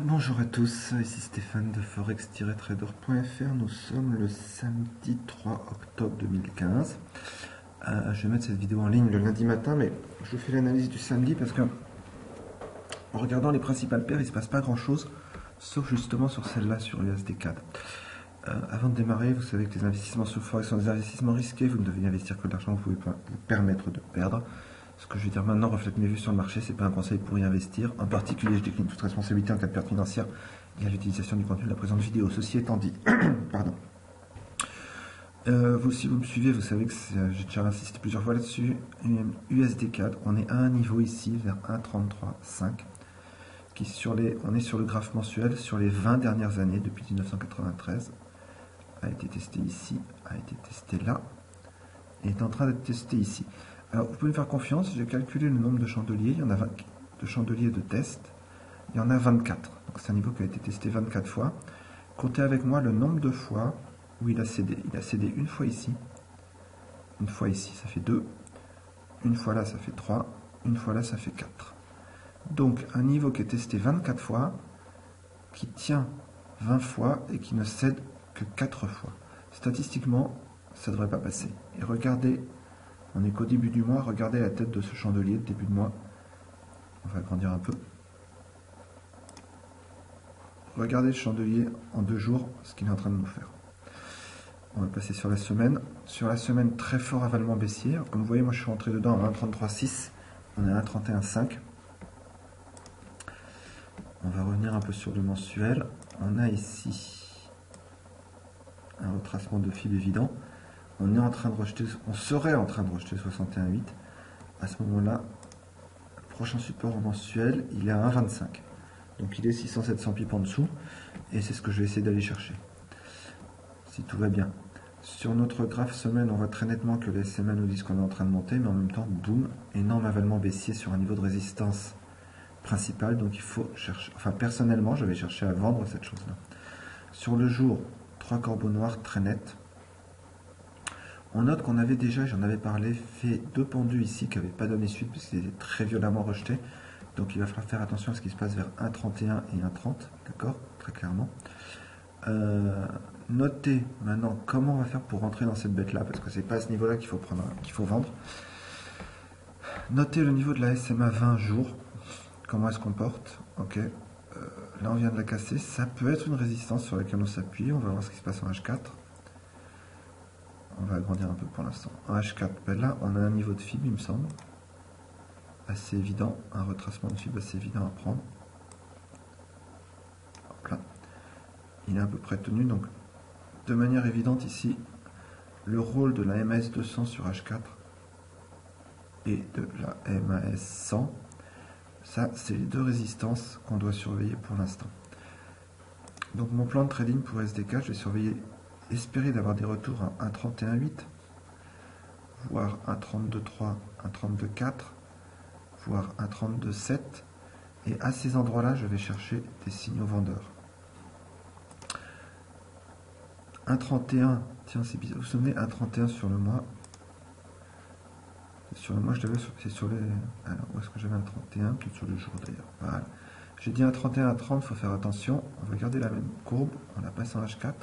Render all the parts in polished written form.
Bonjour à tous, ici Stéphane de forex-trader.fr. Nous sommes le samedi 3 octobre 2015. Je vais mettre cette vidéo en ligne le lundi matin, mais je vous fais l'analyse du samedi parce que en regardant les principales paires, il ne se passe pas grand chose, sauf justement sur celle-là, sur USD-CAD. Avant de démarrer, vous savez que les investissements sur Forex sont des investissements risqués. Vous ne devez investir que de l'argent que vous pouvez vous permettre de perdre. Ce que je vais dire maintenant reflète mes vues sur le marché, c'est pas un conseil pour y investir. En particulier, je décline toute responsabilité en cas de perte financière et à l'utilisation du contenu de la présente vidéo. Ceci étant dit, pardon. Si vous me suivez, vous savez que j'ai déjà insisté plusieurs fois là-dessus. USD-CAD, on est à un niveau ici, vers 1,33,5. On est sur le graphe mensuel sur les 20 dernières années, depuis 1993. A été testé ici, a été testé là, et est en train d'être testé ici. Alors, vous pouvez me faire confiance, j'ai calculé le nombre de chandeliers, il y en a 20 de chandeliers de test, il y en a 24. Donc c'est un niveau qui a été testé 24 fois. Comptez avec moi le nombre de fois où il a cédé. Il a cédé une fois ici, ça fait 2, une fois là, ça fait 3, une fois là, ça fait 4. Donc un niveau qui est testé 24 fois, qui tient 20 fois et qui ne cède que 4 fois. Statistiquement, ça ne devrait pas passer. Et regardez, on n'est qu'au début du mois, regardez la tête de ce chandelier, le début de mois. On va agrandir un peu. Regardez le chandelier en 2 jours, ce qu'il est en train de nous faire. On va passer sur la semaine. Sur la semaine, très fort avalement baissier. Comme vous voyez, moi je suis rentré dedans à 1,33,6. On est à 1,31,5. On va revenir un peu sur le mensuel. On a ici un retracement de fib évident. On serait en train de rejeter 61,8. À ce moment-là, le prochain support mensuel, il est à 1,25. Donc il est 600-700 pips en dessous. Et c'est ce que je vais essayer d'aller chercher. Si tout va bien. Sur notre graphe semaine, on voit très nettement que les SMA nous disent qu'on est en train de monter, mais en même temps, boum, énorme avalement baissier sur un niveau de résistance principal. Donc il faut chercher, enfin personnellement, je vais chercher à vendre cette chose-là. Sur le jour, 3 corbeaux noirs très nets. On note qu'on avait déjà, j'en avais parlé, fait 2 pendus ici qui n'avaient pas donné suite puisqu'ils étaient très violemment rejetés. Donc il va falloir faire attention à ce qui se passe vers 1,31 et 1,30, d'accord, très clairement. Notez maintenant comment on va faire pour rentrer dans cette bête là, parce que c'est pas à ce niveau là qu'il faut vendre. Notez le niveau de la SMA 20 jours, comment elle se comporte. Ok, là on vient de la casser, ça peut être une résistance sur laquelle on s'appuie. On va voir ce qui se passe en H4. On va agrandir un peu pour l'instant. En H4, ben là on a un niveau de fib, il me semble, assez évident, un retracement de fib assez évident à prendre. Hop là. Il est à peu près tenu, donc de manière évidente ici, le rôle de la MAS 200 sur H4 et de la MAS 100, ça c'est les deux résistances qu'on doit surveiller pour l'instant. Donc mon plan de trading pour SDK, je vais surveiller, espérer d'avoir des retours à 1,31,8, voire 1,32,3, 1,32,4, voire 1,32,7, et à ces endroits-là, je vais chercher des signaux vendeurs. 1,31, tiens c'est bizarre, vous vous souvenez, 1,31 sur le mois. Sur le mois, c'est sur les... Alors, où est-ce que j'avais 1,31? Peut-être sur le jour d'ailleurs. Voilà. J'ai dit 1,31 à 30, il faut faire attention. On va garder la même courbe, on la passe en H4.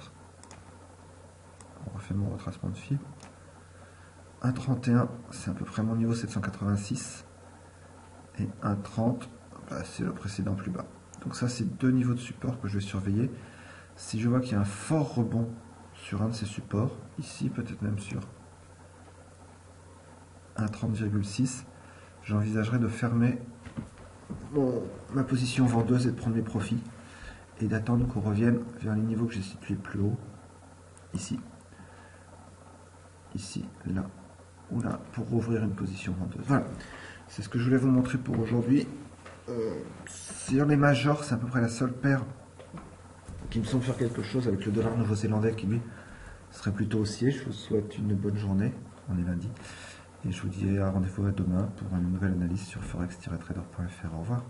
On refait mon retracement de fib. 1,31, c'est à peu près mon niveau 786. Et 1,30, bah, c'est le précédent plus bas. Donc ça, c'est 2 niveaux de support que je vais surveiller. Si je vois qu'il y a un fort rebond sur un de ces supports, ici peut-être même sur 1,30,6, j'envisagerais de fermer ma position vendeuse et de prendre mes profits et d'attendre qu'on revienne vers les niveaux que j'ai situés plus haut, ici, là ou là, pour rouvrir une position vendeuse. Voilà, c'est ce que je voulais vous montrer pour aujourd'hui. Sur les majors, c'est à peu près la seule paire qui me semble faire quelque chose avec le dollar néo-zélandais qui lui serait plutôt haussier. Je vous souhaite une bonne journée, on est lundi, et je vous dis à rendez-vous à demain pour une nouvelle analyse sur forex-trader.fr. Au revoir.